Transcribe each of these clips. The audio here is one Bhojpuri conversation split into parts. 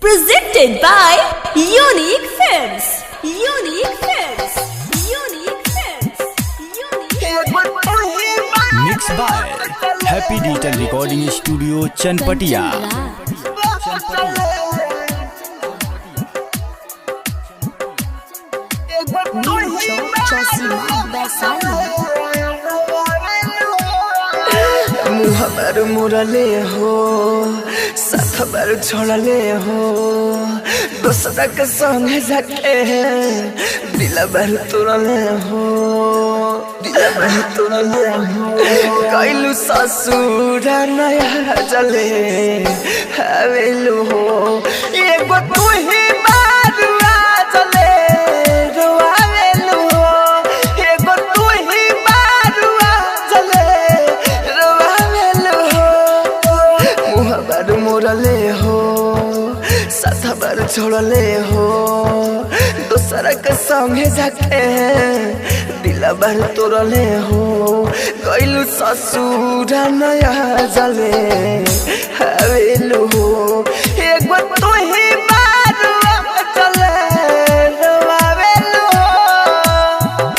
Presented by Unique Films. Unique Films. Unique Films. Mixed by Happy Digital Recording Studio Chanpatia. मुहबर मुरले हो साथ बार छोड़ले हो दूसरा के संगे जाके दिला बार तुरले हो कैलू ससुर नया जले हवेलू हो एगो तू ही बारुआ जले रोआवेलू हो एगो तू ही बारुआ जले रोआवेलू हो मुहबर मोरले हो साथ बार छोड़ले हो दूसरा के संगे जाके दिला बार तोड़ले हो कैलू ससुर नया जले हवेलू हो एगो तू ही बारुआ जले रोआवेलू हो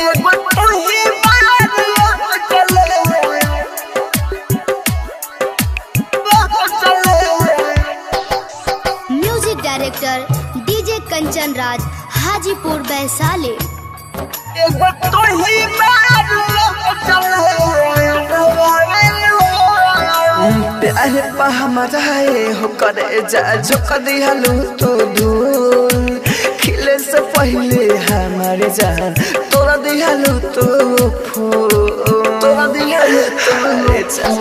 एगो तू ही बारुआ जले music director DJ Kanchan Raj Hajipur Vaishali. एगो तू ही बारुआ प्यार पा हमारा हो करे जा झोंक दियालू तो धूल खिले से पहले हमारे जान तोरा दियालू तो फूल तोरा दियालू तो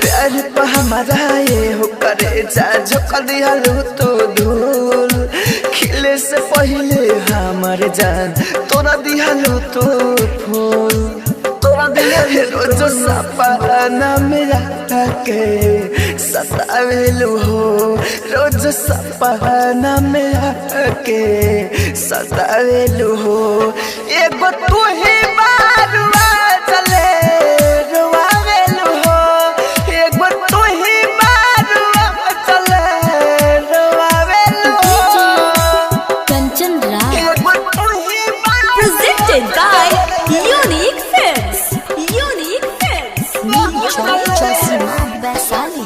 प्यार पा हमारा हो करे जा झोंक दियालू तो धूल खिले से पहले हमारे जान तोरा दियालू तो फूल रोज सपना मेरा के सतावेलू हो रोज सपना मेरा के सतावेलू हो एगो तू ही बारुआ जले रोआवेलू हो एगो तू ही बारुआ जले रोआवेलू हो कंचन राज एगो तू ही Presented by Unique Films. Unique Films. Vaishali.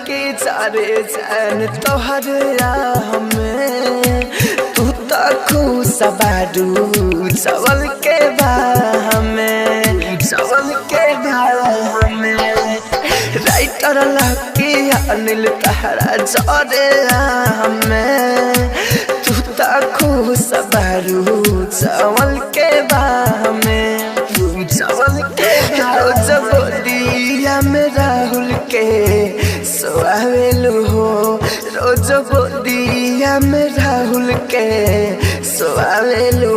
के जारे जान तोहर हमें तू तो खुश बारू चावल के हमें चावल के हमें राइटर लकी अनिल तहरा जारे हमें तू तो खुश बारू चावल के हमें चावल के रोज बोलिया में राहुल के सोआवेलू हो रोज बोलिया में राहुल के सोआवेलू